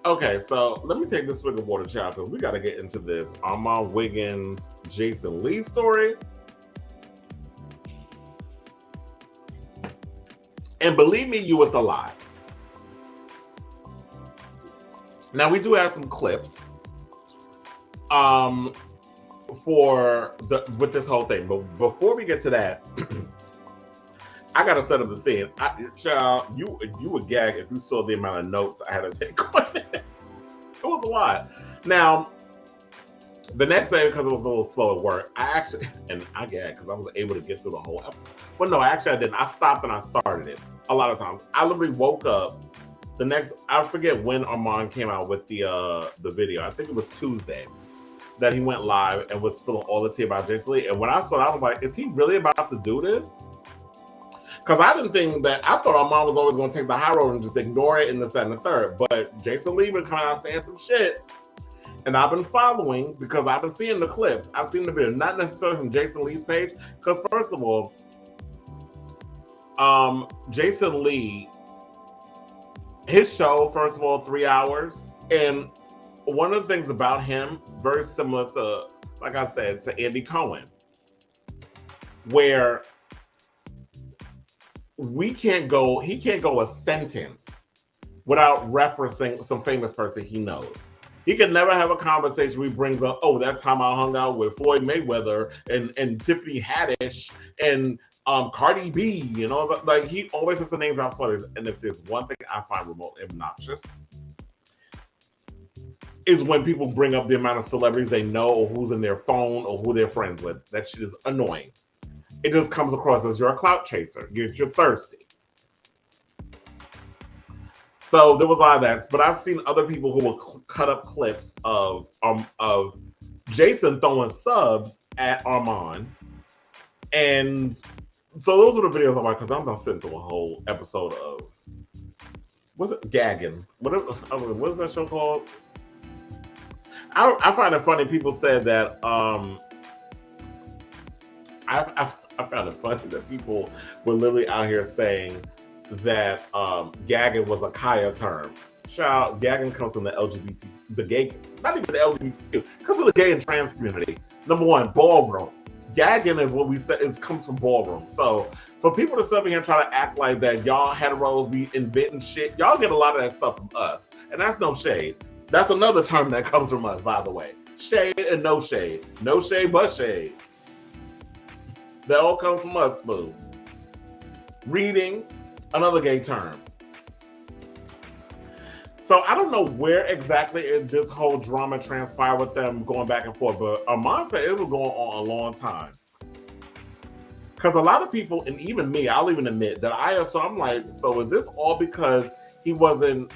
Okay, so let me take this swig of water, child, because we got to get into this Armon Wiggins, Jason Lee story. And believe me, you, it's a lie. Now we do have some clips with this whole thing, but before we get to that, I gotta set up the scene. Child, you would gag if you saw the amount of notes I had to take on this. It was a lot. Now, the next day, because it was a little slow at work, I gagged because I was able to get through the whole episode. Well, no, actually I didn't. I stopped and I started it a lot of times. I literally woke up I forget when Armon came out with the video. I think it was Tuesday that he went live and was spilling all the tea about Jason Lee. And when I saw it, I was like, is he really about to do this? Because I thought Armon was always going to take the high road and just ignore it in the second and third. But Jason Lee been coming out saying some shit. And I've been following because I've been seeing the clips. I've seen the video, not necessarily from Jason Lee's page. Because first of all, Jason Lee, his show, first of all, 3 hours. And one of the things about him, very similar to, like I said, to Andy Cohen, where he can't go a sentence without referencing some famous person he knows. He can never have a conversation where he brings up, oh, that time I hung out with Floyd Mayweather and Tiffany Haddish and Cardi B, you know, like he always has to name drop celebrities. And if there's one thing I find remotely obnoxious, is when people bring up the amount of celebrities they know or who's in their phone or who they're friends with. That shit is annoying. It just comes across as you're a clout chaser. You're thirsty. So there was a lot of that. But I've seen other people who will cut up clips of Jason throwing subs at Armon. And so those are the videos I'm like, because I'm not sitting through a whole episode of, what's it, gagging? What is that show called? I find it funny. People said that I found it funny that people were literally out here saying that gagging was a Kaya term. Child, gagging comes from the LGBT, the gay, not even the LGBTQ, because of the gay and trans community. Number one, ballroom. Gagging is what we said, comes from ballroom. So for people to sit up here and try to act like that y'all heteros be inventing shit, y'all get a lot of that stuff from us. And that's no shade. That's another term that comes from us, by the way. Shade and no shade. No shade but shade. That all comes from us, boo. Reading, another gay term. So I don't know where exactly this whole drama transpired with them going back and forth, but Armon said it was going on a long time. Because a lot of people, and even me, I'll even admit that I'm like, so is this all because he wasn't,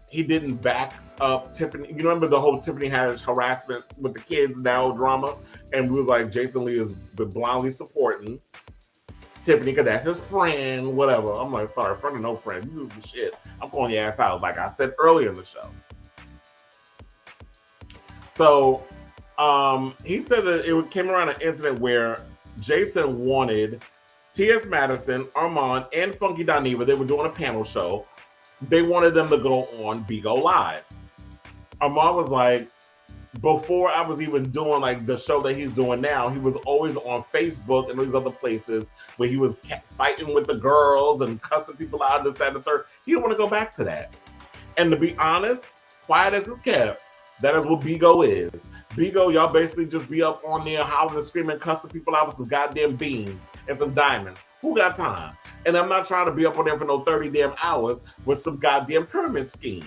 he didn't back up Tiffany? You remember the whole Tiffany Haddish harassment with the kids now drama? And we was like, Jason Lee is blindly supporting Tiffany because that's his friend, whatever. I'm like, sorry, friend or no friend, you do some shit, I'm calling your ass out, like I said earlier in the show. So he said that it came around an incident where Jason wanted T.S. Madison, Armon, and Funky Dineva. They were doing a panel show. They wanted them to go on Bigo Live. Armon was like, before I was even doing like the show that he's doing now, he was always on Facebook and these other places where he was fighting with the girls and cussing people out, this, that, and the third. He didn't want to go back to that. And to be honest, quiet as it's kept, that is what Bigo is. Bigo, y'all basically just be up on there howling and screaming, cussing people out with some goddamn beans and some diamonds. Who got time? And I'm not trying to be up on there for no 30 damn hours with some goddamn pyramid scheme.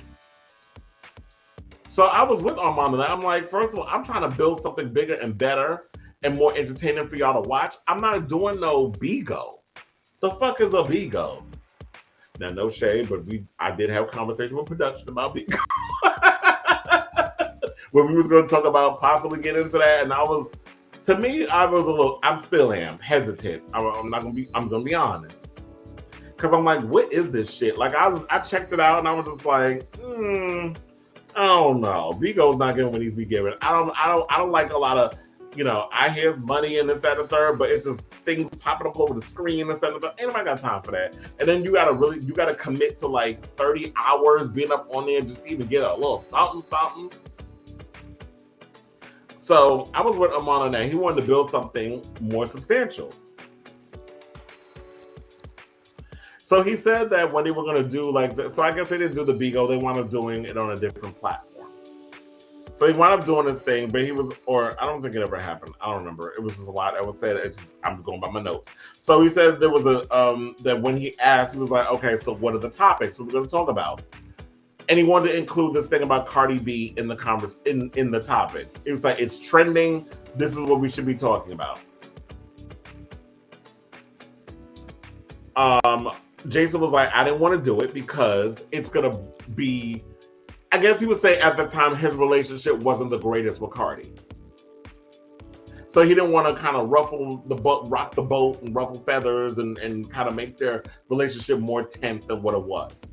So I was with Armon and I'm like, first of all, I'm trying to build something bigger and better and more entertaining for y'all to watch. I'm not doing no Bigo. The fuck is a Bigo? Now, no shade, but I did have a conversation with production about Bigo. When we was going to talk about possibly getting into that, and I still am hesitant. I'm going to be honest. Because I'm like, what is this shit? Like, I checked it out and I was just like, I don't know. Bigo's not giving what he's be giving. I don't like a lot of I hear his money and this, that, and the third, but it's just things popping up over the screen and stuff. Ain't nobody got time for that. And then you gotta commit to like 30 hours being up on there just to even get a little something. So I was with Armon on that. He wanted to build something more substantial. So he said that when they were going to do so I guess they didn't do the Bigo. They wound up doing it on a different platform. So he wound up doing this thing, but I don't think it ever happened. I don't remember. It was just a lot. I would say I'm going by my notes. So he said there was that when he asked, he was like, okay, so what are the topics we're going to talk about? And he wanted to include this thing about Cardi B in the in the topic. It was like, it's trending. This is what we should be talking about. Jason was like, I didn't want to do it because it's going to be, I guess he would say at the time his relationship wasn't the greatest with Cardi. So he didn't want to kind of rock the boat and ruffle feathers and kind of make their relationship more tense than what it was.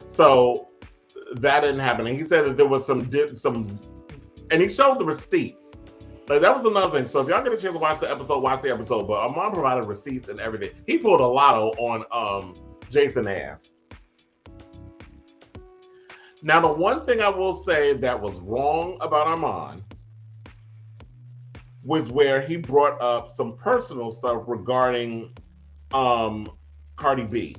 So that didn't happen. And he said that there was some, and he showed the receipts. Like, that was another thing. So if y'all get a chance to watch the episode. But Armon provided receipts and everything. He pulled a lotto on Jason ass. Now, the one thing I will say that was wrong about Armon was where he brought up some personal stuff regarding Cardi B.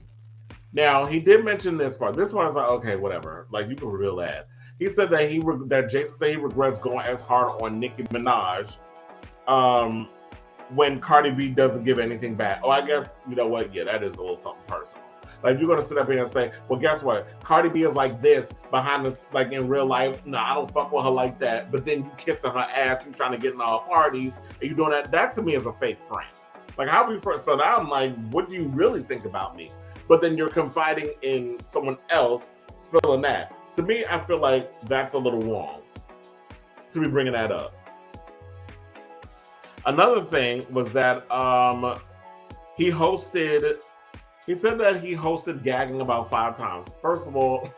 Now, he did mention this part. This one is like, okay, whatever. Like, you can reveal that. He said that Jason said he regrets going as hard on Nicki Minaj when Cardi B doesn't give anything back. Oh, I guess, you know what? Yeah, that is a little something personal. Like, you're going to sit up here and say, well, guess what? Cardi B is like this behind this, like in real life. No, I don't fuck with her like that. But then you kissing her ass, you trying to get in all parties, and you doing that. That to me is a fake friend. Like, how we first, so now I'm like, what do you really think about me? But then you're confiding in someone else, spilling that. To me, I feel like that's a little wrong to be bringing that up. Another thing was that he said that he hosted gagging about 5 times. First of all,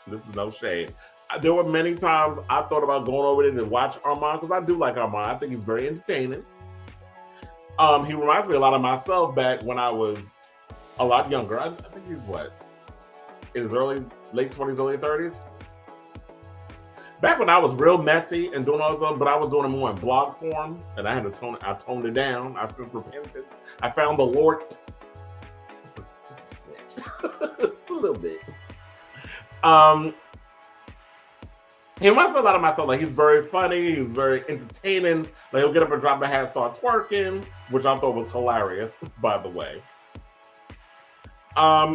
this is no shade. There were many times I thought about going over there to watch Armon, because I do like Armon. I think he's very entertaining. He reminds me a lot of myself back when I was a lot younger. I think he's in his late 20s, early 30s. Back when I was real messy and doing all this stuff, but I was doing it more in blog form, and I toned it down. I since repented. I found the Lord. Just a snitch. A little bit. He reminds me a lot of myself. Like, he's very funny, he's very entertaining. Like, he'll get up and drop a hat, start twerking, which I thought was hilarious, by the way.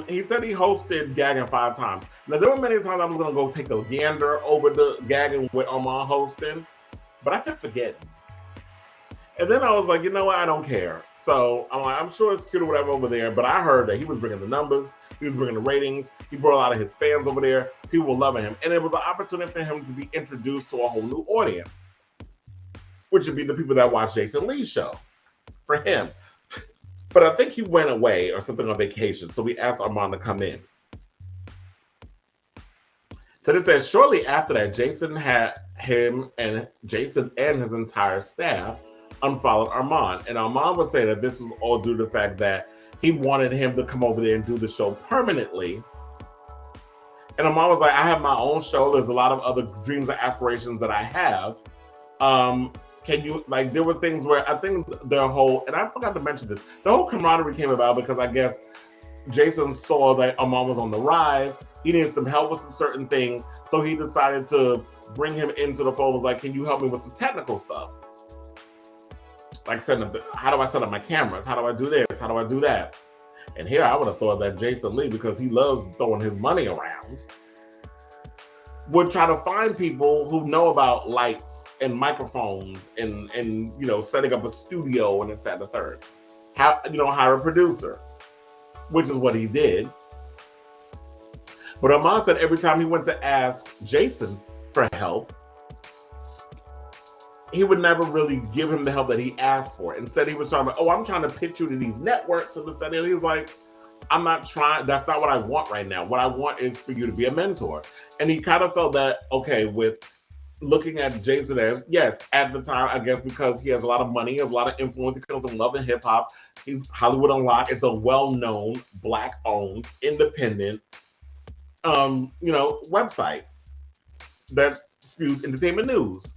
He said he hosted gagging 5 times. Now, there were many times I was going to go take a gander over the gagging with Armon hosting, but I kept forgetting. And then I was like, you know what? I don't care. So I'm like, I'm sure it's cute or whatever over there, but I heard that he was bringing the numbers, he was bringing the ratings, he brought a lot of his fans over there, people were loving him, and it was an opportunity for him to be introduced to a whole new audience, which would be the people that watch Jason Lee's show, for him. But I think he went away or something on vacation, so we asked Armon to come in. So it says, shortly after that, Jason and his entire staff unfollowed Armon. And Armon would say that this was all due to the fact that he wanted him to come over there and do the show permanently. And Armon was like, I have my own show. There's a lot of other dreams and aspirations that I have. Can you, like, there were things where I think their whole, and I forgot to mention this, the whole camaraderie came about because I guess Jason saw that Armon was on the rise. He needed some help with some certain things. So he decided to bring him into the fold. Was like, can you help me with some technical stuff? Like, how do I set up my cameras? How do I do this? How do I do that? And here I would have thought that Jason Lee, because he loves throwing his money around, would try to find people who know about lights and microphones and setting up a studio and this, that, and the third. Hire a producer, which is what he did. But Armon said every time he went to ask Jason for help, he would never really give him the help that he asked for. Instead, he was trying to, I'm trying to pitch you to these networks and this, that, and he's like, I'm not trying, that's not what I want right now. What I want is for you to be a mentor. And he kind of felt that, okay, with looking at Jason as, yes, at the time, I guess because he has a lot of money, he has a lot of influence, he comes from love and hip hop. He's Hollywood Unlocked. It's a well-known, black-owned, independent, website that spews entertainment news.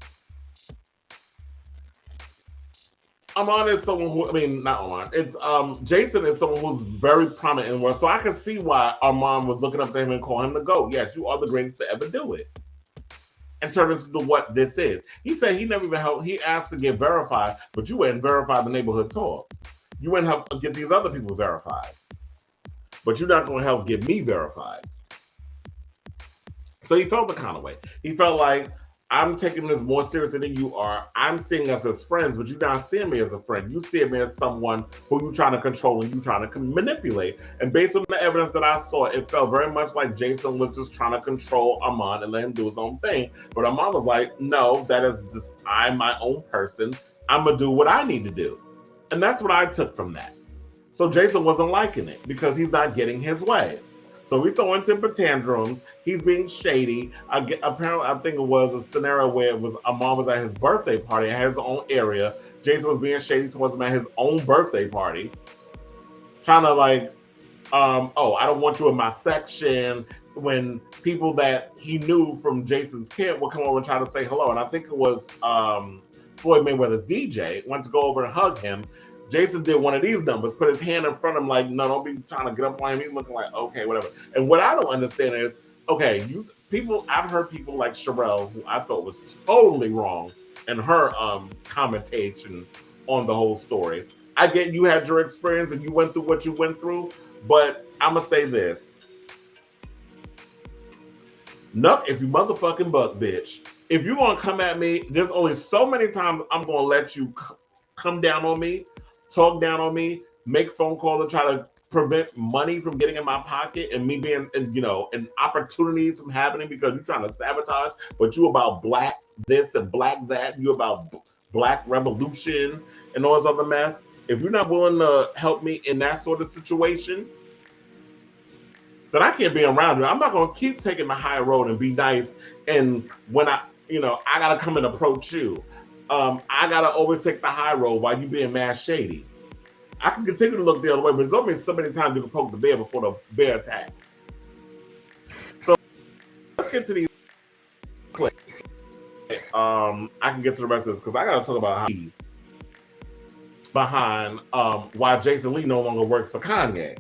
Armon is someone who, I mean, not Armon. It's Jason is someone who's very prominent in the world. So I can see why Armon was looking up to him and calling him the GOAT. Yes, you are the greatest to ever do it. And turn into what this is. He said he never even helped. He asked to get verified, but you went and verified the neighborhood talk. You went and help get these other people verified, but you're not going to help get me verified. So he felt the kind of way. He felt like, I'm taking this more seriously than you are. I'm seeing us as friends, but you're not seeing me as a friend. You see me as someone who you're trying to control and you're trying to manipulate. And based on the evidence that I saw, it felt very much like Jason was just trying to control Armon and let him do his own thing. But Armon was like, no, that is just, I'm my own person. I'm going to do what I need to do. And that's what I took from that. So Jason wasn't liking it because he's not getting his way. So he's throwing temper tantrums. He's being shady. Apparently, I think it was a scenario where it was Armon was at his birthday party, had his own area. Jason was being shady towards him at his own birthday party, trying to like, I don't want you in my section. When people that he knew from Jason's camp would come over and try to say hello, and I think it was Floyd Mayweather's DJ went to go over and hug him. Jason did one of these numbers, put his hand in front of him like, no, don't be trying to get up on him. He's looking like, okay, whatever. And what I don't understand is, okay, I've heard people like Sherelle, who I thought was totally wrong in her commentation on the whole story. I get you had your experience and you went through what you went through, but I'm going to say this. Nuck, if you motherfucking buck, bitch. If you're going to come at me, there's only so many times I'm going to let you come down on me, talk down on me, make phone calls and try to prevent money from getting in my pocket and me being, and opportunities from happening because you're trying to sabotage, but you about black this and black that, you about black revolution and all this other mess. If you're not willing to help me in that sort of situation, then I can't be around you. I'm not going to keep taking the high road and be nice. And when I got to come and approach you. I gotta always take the high road while you being mad shady. I can continue to look the other way, but there's only so many times you can poke the bear before the bear attacks. So let's get to these clips. I can get to the rest of this because I gotta talk about how he behind why Jason Lee no longer works for Kanye.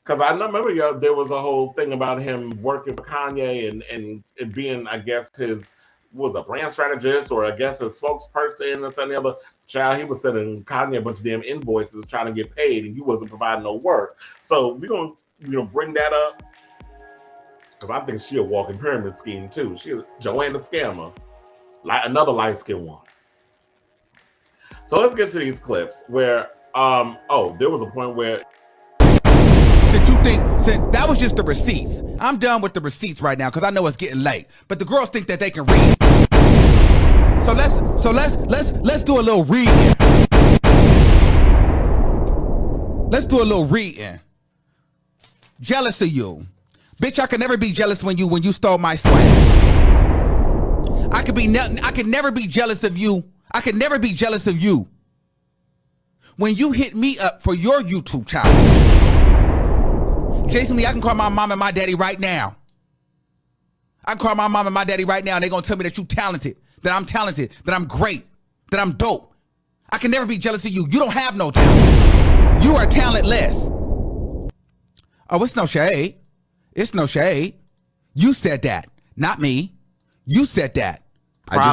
Because I remember there was a whole thing about him working for Kanye and it being, I guess, his was a brand strategist or I guess a spokesperson or something other. Child, he was sending Kanye a bunch of damn invoices trying to get paid and you wasn't providing no work. So we're gonna bring that up because I think she a walking pyramid scheme too. She's Joanna Scammer, like another light-skinned one. So let's get to these clips where there was a point where since that was just the receipts. I'm done with the receipts right now because I know it's getting late. But the girls think that they can read. So let's do a little reading. Let's do a little reading. Jealous of you. Bitch, I can never be jealous when you stole my swag. I can never be jealous of you. I can never be jealous of you when you hit me up for your YouTube channel. Jason Lee, I can call my mom and my daddy right now. I can call my mom and my daddy right now and they're going to tell me that you're talented, that I'm talented, that I'm great, that I'm dope. I can never be jealous of you. You don't have no talent. You are talentless. Oh, it's no shade. It's no shade. You said that, not me. You said that. I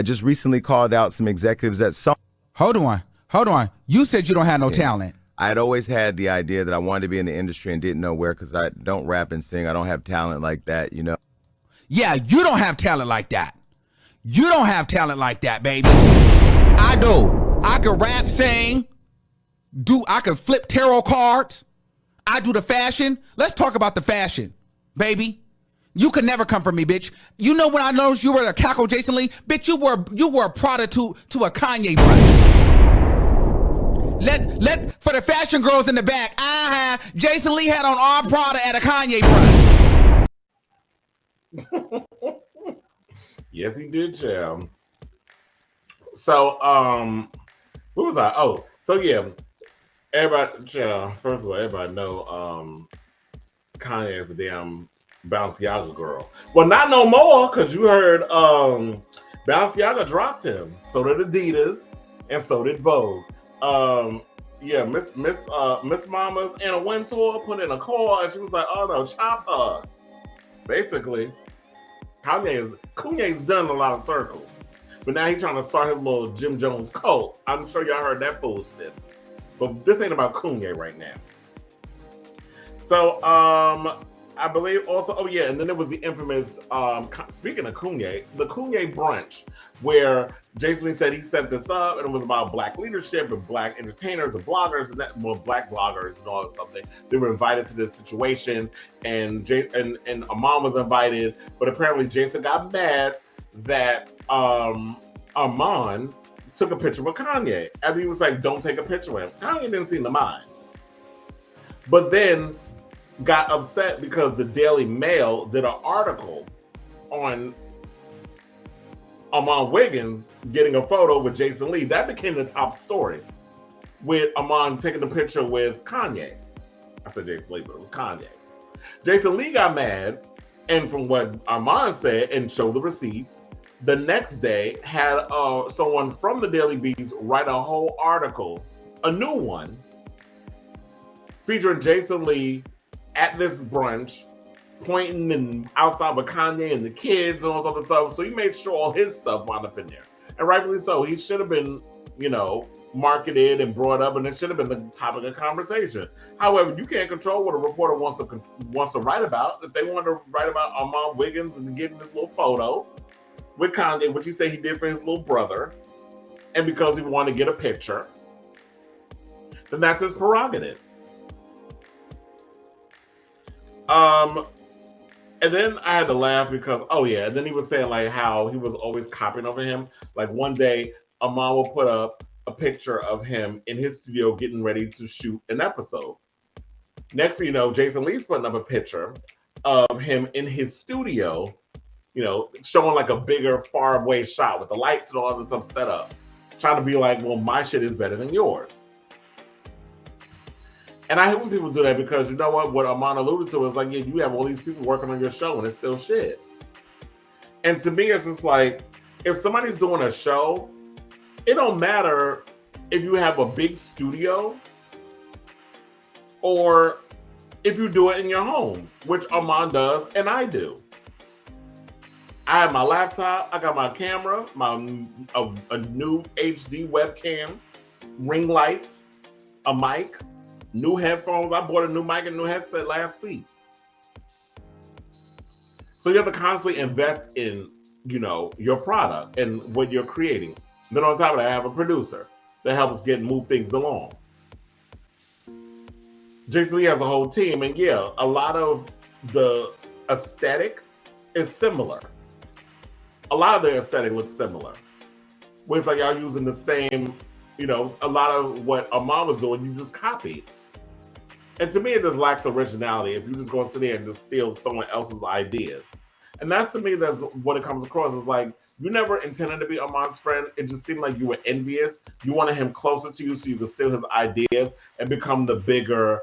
just recently called out some executives at some. Hold on. You said you don't have no talent. I had always had the idea that I wanted to be in the industry and didn't know where because I don't rap and sing. I don't have talent like that, Yeah, you don't have talent like that. You don't have talent like that, baby. I do. I can rap, sing, I can flip tarot cards. I do the fashion. Let's talk about the fashion, baby. You could never come for me, bitch. You know when I noticed you were a Cackle Jason Lee? Bitch, you were a Prada to a Kanye brunch. Let for the fashion girls in the back. Jason Lee had on all Prada at a Kanye brunch. Yes, he did, child. So, what was I? Oh, so yeah, everybody, child. First of all, everybody know, Kanye is a damn Balenciaga girl. Well, not no more, cause you heard, Balenciaga dropped him. So did Adidas, and so did Vogue. Um, yeah, Miss Mama's Anna Wintour put in a call, and she was like, "Oh no, chop her." Basically, Kanye's done a lot of circles, but now he's trying to start his little Jim Jones cult. I'm sure y'all heard that foolishness, but this ain't about Kanye right now. So, I believe also, oh yeah, and then there was the infamous, speaking of Kanye, the Kanye brunch, where Jason Lee said he set this up, and it was about black leadership and black entertainers and bloggers, and that, well, black bloggers and all that stuff. They were invited to this situation, and Armon was invited, but apparently Jason got mad that Armon took a picture with Kanye, and he was like, "Don't take a picture with him." Kanye didn't seem to mind, but then got upset because the Daily Mail did an article on Armon Wiggins getting a photo with Jason Lee. That became the top story, with Armon taking the picture with Kanye. I said Jason Lee, but it was Kanye. Jason Lee got mad, and from what Armon said, and showed the receipts, the next day had someone from the Daily Beast write a whole article, a new one, featuring Jason Lee at this brunch, pointing and outside with Kanye and the kids and all this other stuff. So he made sure all his stuff wound up in there. And rightfully so. He should have been, marketed and brought up, and it should have been the topic of conversation. However, you can't control what a reporter wants to write about. If they want to write about Armon Wiggins and getting this little photo with Kanye, which he said he did for his little brother, and because he wanted to get a picture, then that's his prerogative. And then I had to laugh because, and then he was saying like how he was always copying over him. Like one day, Armon will put up a picture of him in his studio getting ready to shoot an episode. Next thing you know, Jason Lee's putting up a picture of him in his studio, showing like a bigger, far away shot with the lights and all this stuff set up, trying to be like, well, my shit is better than yours. And I hate when people do that because you know what Armon alluded to is like, yeah, you have all these people working on your show and it's still shit. And to me, it's just like, if somebody's doing a show, it don't matter if you have a big studio or if you do it in your home, which Armon does and I do. I have my laptop, I got my camera, a new HD webcam, ring lights, a mic, new headphones. I bought a new mic and a new headset last week. So you have to constantly invest in, your product and what you're creating. Then on top of that, I have a producer that helps move things along. Jason Lee has a whole team, and yeah, a lot of the aesthetic is similar. A lot of the aesthetic looks similar. Where it's like y'all using the same, a lot of what Armon was doing, you just copied. And to me, it just lacks originality if you're just going to sit there and just steal someone else's ideas. And that's, to me, that's what it comes across. It's like, you never intended to be Armon's friend. It just seemed like you were envious. You wanted him closer to you so you could steal his ideas and become the bigger,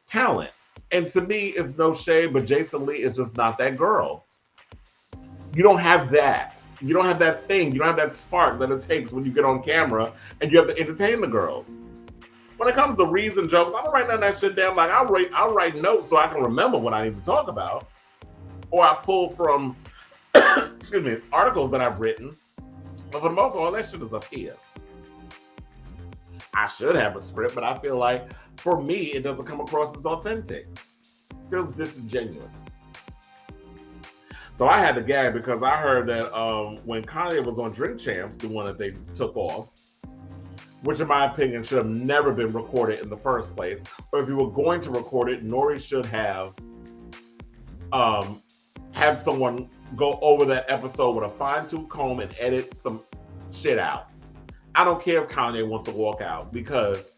talent. And to me, it's no shade, but Jason Lee is just not that girl. You don't have that. You don't have that thing. You don't have that spark that it takes when you get on camera and you have to entertain the girls. When it comes to reads and jokes, I don't write none of that shit down. Like I'll write notes so I can remember what I need to talk about. Or I pull from articles that I've written. But for the most part, all that shit is up here. I should have a script, but I feel like for me, it doesn't come across as authentic. It feels disingenuous. So I had to gag because I heard that when Kanye was on Drink Champs, the one that they took off, which in my opinion should have never been recorded in the first place, or if you were going to record it, Nori should have had someone go over that episode with a fine-tooth comb and edit some shit out. I don't care if Kanye wants to walk out because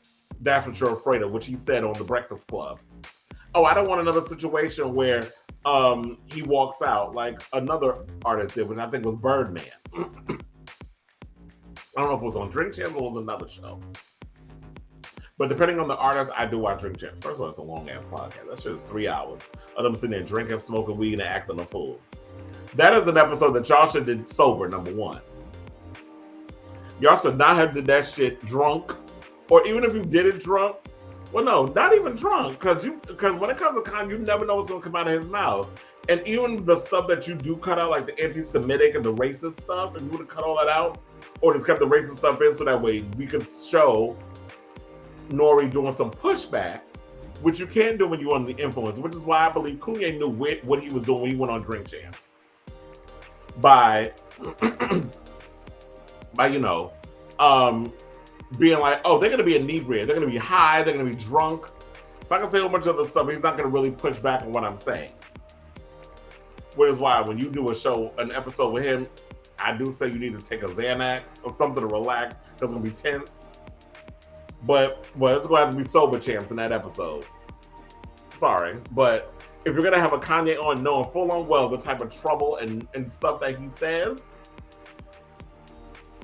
that's what you're afraid of, which he said on The Breakfast Club. Oh, I don't want another situation where he walks out like another artist did, which I think was Birdman. I don't know if it was on Drink Champs or it was another show. But depending on the artist, I do watch Drink Champs. First of all, it's a long ass podcast. That shit is 3 hours of them sitting there drinking, smoking weed, and acting a fool. That is an episode that y'all should have did sober, number one. Y'all should not have did that shit drunk. Or even if you did it drunk, well, no, not even drunk. Because when it comes to Kanye, you never know what's going to come out of his mouth. And even the stuff that you do cut out, like the anti-Semitic and the racist stuff, if you would have cut all that out, or just kept the racist stuff in so that way we could show Nori doing some pushback, which you can't do when you're under the influence, which is why I believe Kanye knew what he was doing when he went on Drink Champs. By being like, oh, they're going to be inebriated, they're going to be high, they're going to be drunk. So I can say a whole bunch of other stuff. He's not going to really push back on what I'm saying. Which is why when you do an episode with him, I do say you need to take a Xanax or something to relax because it's going to be tense. But, well, it's going to have to be sober champs in that episode. Sorry. But if you're going to have a Kanye on knowing full on well the type of trouble and stuff that he says,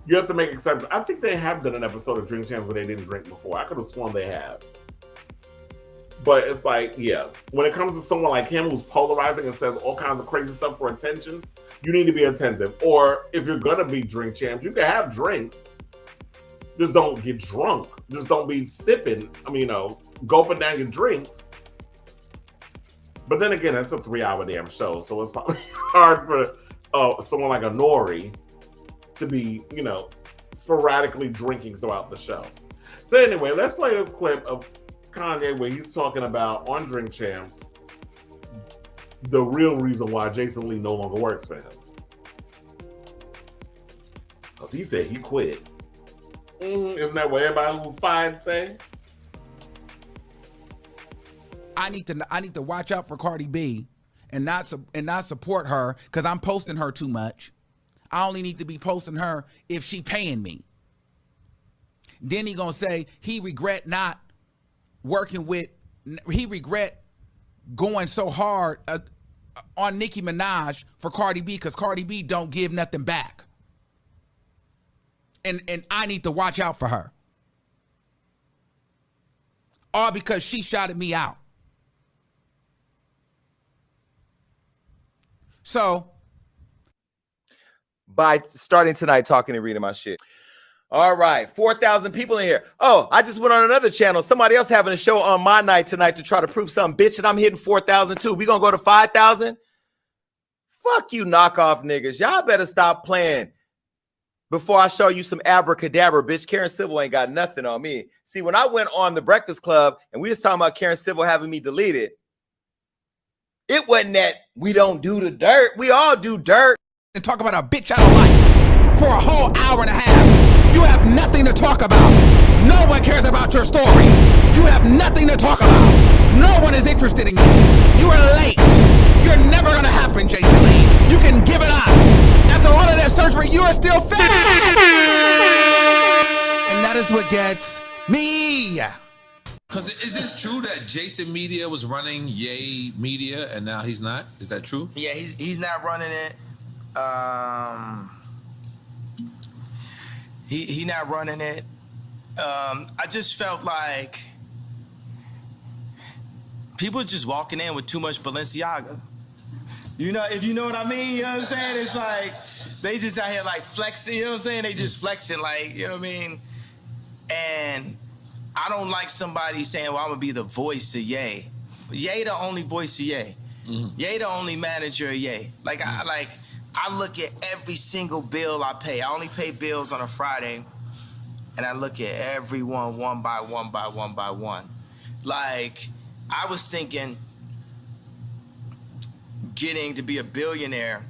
you have to make exceptions. I think they have done an episode of Drink Champs where they didn't drink before. I could have sworn they have. But it's like, yeah, when it comes to someone like him who's polarizing and says all kinds of crazy stuff for attention, you need to be attentive. Or if you're going to be Drink Champs, you can have drinks. Just don't get drunk. Just don't be sipping. I mean, gulping down your drinks. But then again, it's a 3-hour damn show. So it's probably hard for someone like a Nori to be, sporadically drinking throughout the show. So anyway, let's play this clip of Kanye where he's talking about on Drink Champs the real reason why Jason Lee no longer works for him. Because he said he quit. Isn't that what everybody who's fired say? I need to watch out for Cardi B and not support her because I'm posting her too much. I only need to be posting her if she paying me. Then he gonna say he regret going so hard on Nicki Minaj for Cardi B because Cardi B don't give nothing back. And I need to watch out for her. All because she shouted me out. So by starting tonight talking and reading my shit. All right, 4,000 people in here. Oh, I just went on another channel. Somebody else having a show on my night tonight to try to prove something, bitch, and I'm hitting 4,000 too. We gonna go to 5,000? Fuck you knockoff niggas. Y'all better stop playing before I show you some abracadabra, bitch. Karen Civil ain't got nothing on me. See, when I went on the Breakfast Club and we was talking about Karen Civil having me deleted, it wasn't that we don't do the dirt. We all do dirt. And talk about a bitch I don't like for a whole hour and a half. You have nothing to talk about. No one cares about your story. You have nothing to talk about. No one is interested in you. You are late. You're never gonna happen, Jason Lee. You can give it up. After all of that surgery, you are still fat. And that is what gets me. Because is this true that Jason Media was running Ye Media and now he's not? Is that true? Yeah, he's not running it. He not running it. I just felt like people just walking in with too much Balenciaga. You know, if you know what I mean, you know what I'm saying? It's like they just out here like flexing, you know what I'm saying? They just flexing like, you know what I mean? And I don't like somebody saying, well, I'm gonna be the voice of Ye. Ye the only voice of Ye. Ye the only manager of Ye. Like I look at every single bill I pay. I only pay bills on a Friday, and I look at every one by one. Like, I was thinking getting to be a billionaire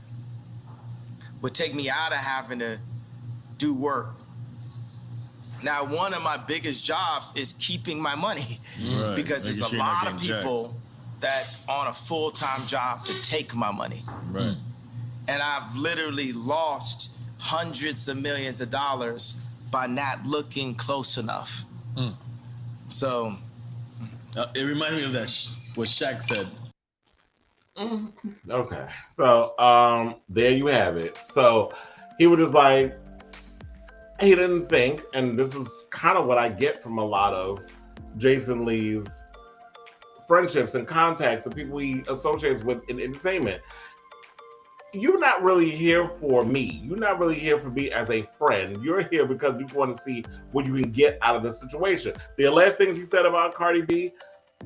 would take me out of having to do work. Now, one of my biggest jobs is keeping my money, right, because there's a lot of people that's on a full-time job to take my money. Right. And I've literally lost hundreds of millions of dollars by not looking close enough. So it reminded me of that what Shaq said. Okay. So there you have it. So he was just like, he didn't think, and this is kind of what I get from a lot of Jason Lee's friendships and contacts and people he associates with in entertainment. You're not really here for me. You're not really here for me as a friend. You're here because you want to see what you can get out of the situation. The last things he said about Cardi B,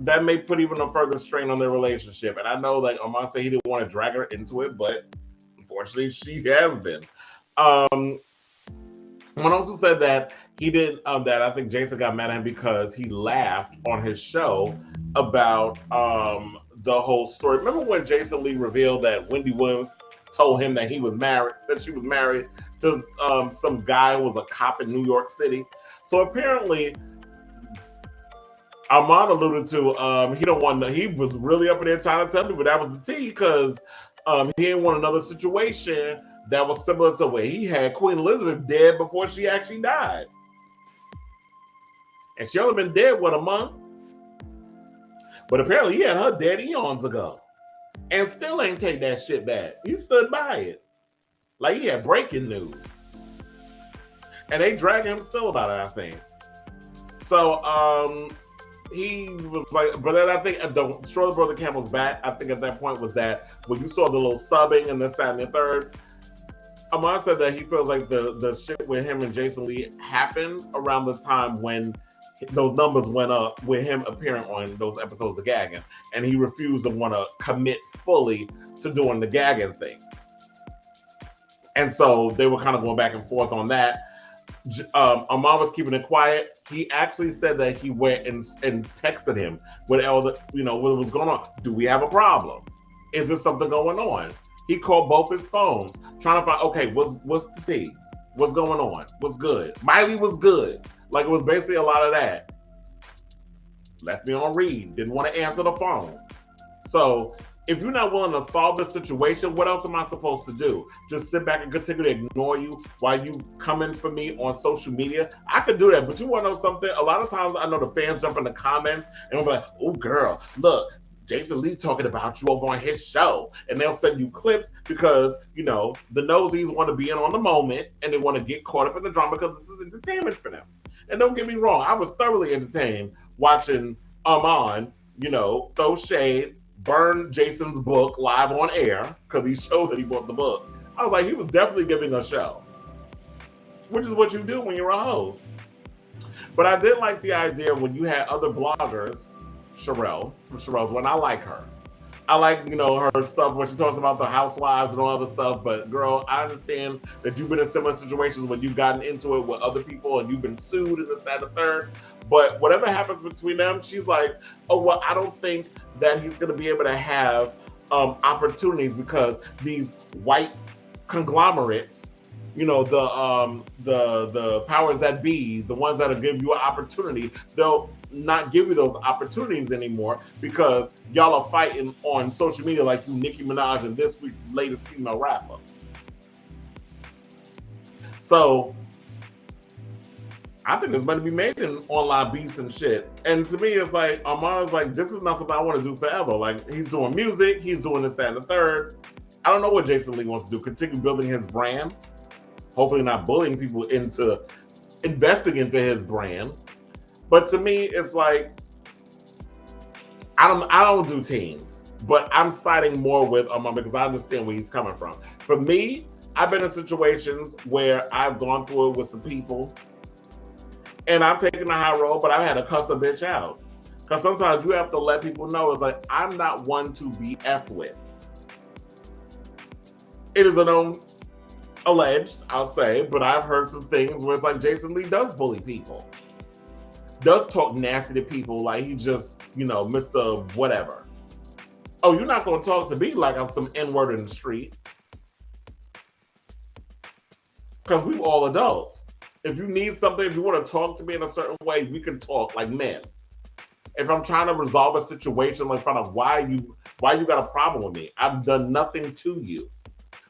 that may put even a further strain on their relationship. And I know, like Armon said, he didn't want to drag her into it, but unfortunately, she has been. One also said that he did that. I think Jason got mad at him because he laughed on his show about the whole story. Remember when Jason Lee revealed that Wendy Williams told him that he was married, that she was married to some guy who was a cop in New York City? So apparently, Armon alluded to he don't want. He was really up in there trying to tell me, but that was the tea because he didn't want another situation that was similar to where he had Queen Elizabeth dead before she actually died, and she only been dead a month. But apparently, he had her dead eons ago, and still ain't take that shit back. He stood by it, like he had breaking news, and they drag him still about it, I think. So he was like, but then I think the straw that broke the camel's back, I think at that point was that when you saw the little subbing and this, that, and the third, Armon said that he feels like the shit with him and Jason Lee happened around the time when those numbers went up with him appearing on those episodes of gagging, and he refused to want to commit fully to doing the gagging thing. And so they were kind of going back and forth on that. Armon was keeping it quiet. He actually said that he went and texted him what was going on. Do we have a problem? Is there something going on? He called both his phones, trying to find, okay, what's the tea? What's going on? What's good? Miley was good. Like, it was basically a lot of that. Left me on read. Didn't want to answer the phone. So if you're not willing to solve the situation, what else am I supposed to do? Just sit back and continue to ignore you while you coming for me on social media? I could do that, but you want to know something? A lot of times I know the fans jump in the comments and I'm like, oh girl, look, Jason Lee talking about you over on his show. And they'll send you clips because, the nosies want to be in on the moment and they want to get caught up in the drama because this is entertainment for them. And don't get me wrong, I was thoroughly entertained watching Armon, throw shade, burn Jason's book live on air because he showed that he bought the book. I was like, he was definitely giving a show, which is what you do when you're a host. But I did like the idea when you had other bloggers, Sherelle, from Sherelle's One. I like her. I like, her stuff when she talks about the housewives and all other stuff. But girl, I understand that you've been in similar situations when you've gotten into it with other people and you've been sued and this, that, and the third. But whatever happens between them, she's like, oh, well, I don't think that he's going to be able to have opportunities because these white conglomerates, the powers that be, the ones that'll give you an opportunity, they'll not give you those opportunities anymore because y'all are fighting on social media like you Nicki Minaj and this week's latest female rapper. So I think there's money to be made in online beefs and shit. And to me, it's like, Armon's like, this is not something I want to do forever. Like, he's doing music, he's doing this, that, and the third. I don't know what Jason Lee wants to do. Continue building his brand. Hopefully not bullying people into investing into his brand. But to me, it's like, I don't do teams, but I'm siding more with Armon because I understand where he's coming from. For me, I've been in situations where I've gone through it with some people and I've taken the high road, but I've had to cuss a bitch out. Because sometimes you have to let people know, it's like, I'm not one to be F with. It is alleged, I'll say, but I've heard some things where it's like Jason Lee does bully people. Does talk nasty to people like he just, Mr. Whatever. Oh, you're not going to talk to me like I'm some N-word in the street. Because we're all adults. If you need something, if you want to talk to me in a certain way, we can talk like men. If I'm trying to resolve a situation, like find out why you got a problem with me. I've done nothing to you.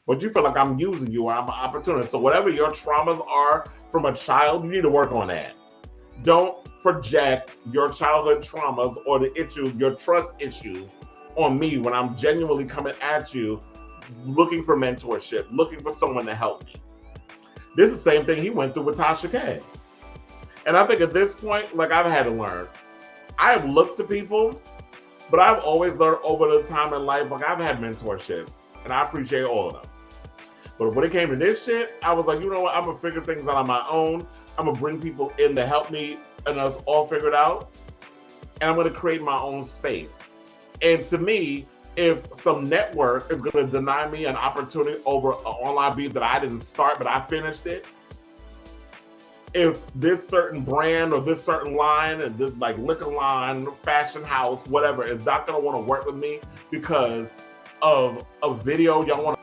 But you feel like I'm using you or I'm an opportunist. So whatever your traumas are from a child, you need to work on that. Don't project your childhood traumas or the issues, your trust issues on me when I'm genuinely coming at you, looking for mentorship, looking for someone to help me. This is the same thing he went through with Tasha K. And I think at this point, like, I've had to learn. I've looked to people, but I've always learned over the time in life, like, I've had mentorships, and I appreciate all of them. But when it came to this shit, I was like, you know what? I'm going to figure things out on my own. I'm going to bring people in to help me and us all figure it out. And I'm going to create my own space. And to me, if some network is going to deny me an opportunity over an online beat that I didn't start, but I finished it, if this certain brand or this certain line, and this like liquor line, fashion house, whatever, is not going to want to work with me because of a video y'all want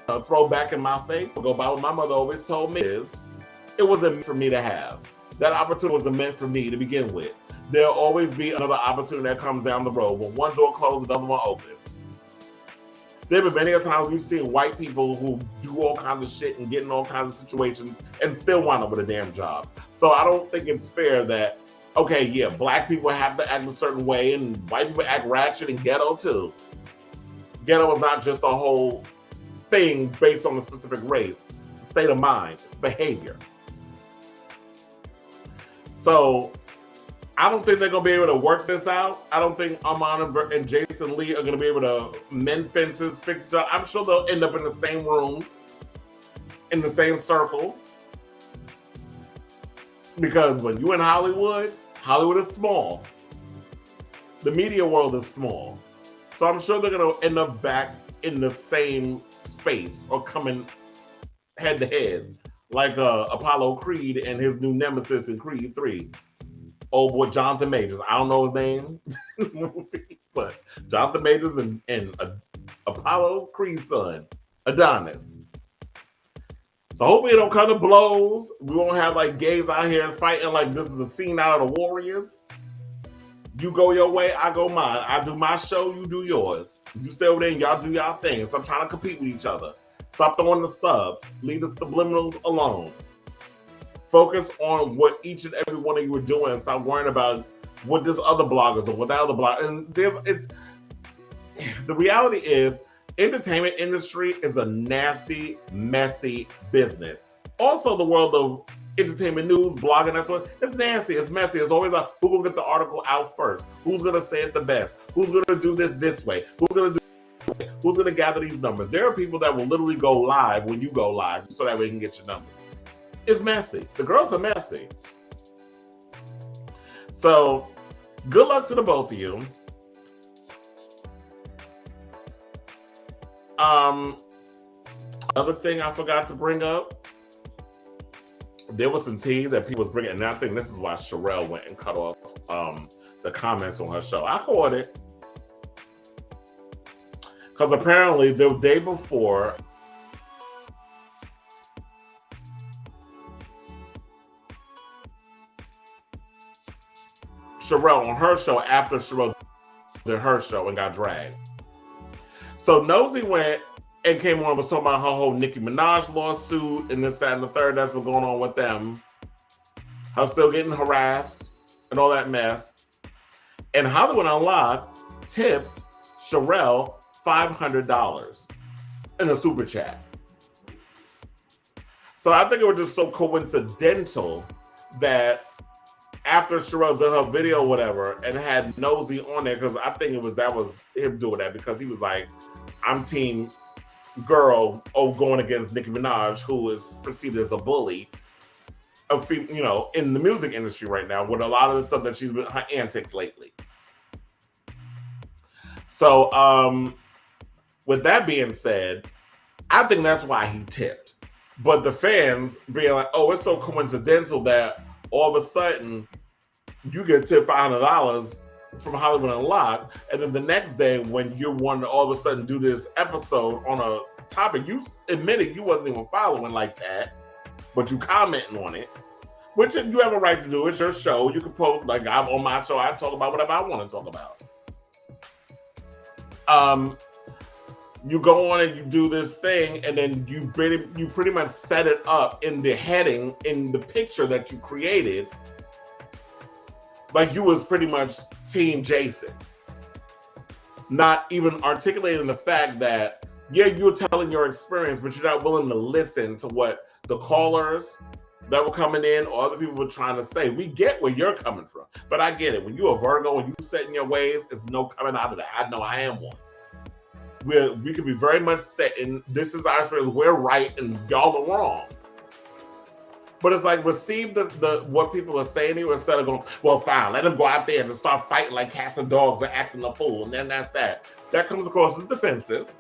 to throw back in my face, go by what my mother always told me is, it wasn't meant for me to have. That opportunity wasn't meant for me to begin with. There'll always be another opportunity that comes down the road. When one door closes, another one opens. There have been many times we've seen white people who do all kinds of shit and get in all kinds of situations and still wind up with a damn job. So I don't think it's fair that, okay, yeah, black people have to act a certain way and white people act ratchet and ghetto too. Ghetto is not just a whole thing based on a specific race. It's a state of mind. It's behavior. So I don't think they're going to be able to work this out. I don't think Armon and Jason Lee are going to be able to mend fences, fix stuff. I'm sure they'll end up in the same room, in the same circle. Because when you're in Hollywood, Hollywood is small. The media world is small. So I'm sure they're going to end up back in the same space or coming head to head, like Apollo Creed and his new nemesis in Creed 3. Old boy Jonathan Majors. I don't know his name, but Jonathan Majors and Apollo Creed's son, Adonis. So hopefully it don't come to blows. We won't have like gays out here fighting like this is a scene out of the Warriors. You go your way, I go mine. I do my show, you do yours. You stay over there and y'all do y'all thing. Stop trying to compete with each other. Stop throwing the subs. Leave the subliminals alone. Focus on what each and every one of you are doing and stop worrying about what this other bloggers or what that other blogger. And the reality is, entertainment industry is a nasty, messy business. Also, the world of entertainment news, blogging, that's what it's nasty, it's messy. It's always like, who's gonna get the article out first? Who's gonna say it the best? Who's gonna do this way? Who's gonna gather these numbers? There are people that will literally go live when you go live so that way you can get your numbers. It's messy. The girls are messy. So, good luck to the both of you. Another thing I forgot to bring up, there was some tea that people was bringing, and I think this is why Sherelle went and cut off the comments on her show. I caught it. Because apparently the day before, Sherelle on her show, after Sherelle did her show and got dragged. So Nosy went and came on and was talking about her whole Nicki Minaj lawsuit and this, that, and the third. That's what's going on with them. Her still getting harassed and all that mess. And Hollywood Unlocked tipped Sherelle $500 in a super chat. So I think it was just so coincidental that after Sherelle did her video or whatever and had Nosy on there, because I think that was him doing that because he was like, I'm team girl going against Nicki Minaj, who is perceived as a bully of, you know, in the music industry right now with a lot of the stuff that she's been, her antics lately. So with that being said, I think that's why he tipped. But the fans being like, oh, it's so coincidental that all of a sudden you get tipped $500 from Hollywood Unlocked, and then the next day when you want to all of a sudden do this episode on a topic you admitted you wasn't even following like that, but you commenting on it, which you have a right to do. It's your show. You can post, like I'm on my show, I talk about whatever I want to talk about. You go on and you do this thing, and then you pretty much set it up in the heading, in the picture that you created, Like you was pretty much Team Jason. Not even articulating the fact that, yeah, you're telling your experience, but you're not willing to listen to what the callers that were coming in or other people were trying to say. We get where you're coming from, but I get it. When you're a Virgo and you set in your ways, there's no coming out of that. I know I am one. We can be very much set in, this is our experience, we're right and y'all are wrong. But it's like, receive the what people are saying here instead of going, well, fine, let them go out there and start fighting like cats and dogs and acting a fool, and then that's that. That comes across as defensive,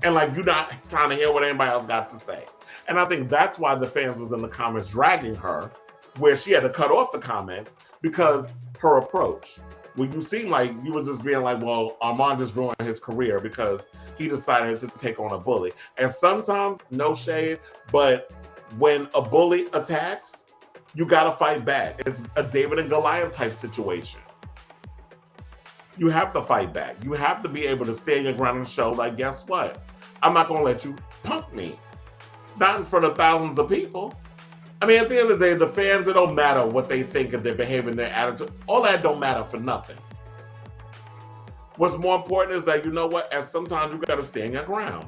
and like you're not trying to hear what anybody else got to say. And I think that's why the fans was in the comments dragging her, where she had to cut off the comments because her approach. When you seem like you were just being like, well, Armon just ruined his career because he decided to take on a bully. And sometimes, no shade, but when a bully attacks, you gotta fight back. It's a David and Goliath type situation. You have to fight back. You have to be able to stand your ground and show, like, guess what? I'm not gonna let you punk me. Not in front of thousands of people. I mean, at the end of the day, the fans, it don't matter what they think of their behavior and their attitude. All that don't matter for nothing. What's more important is that, you know what, and sometimes you gotta stand your ground.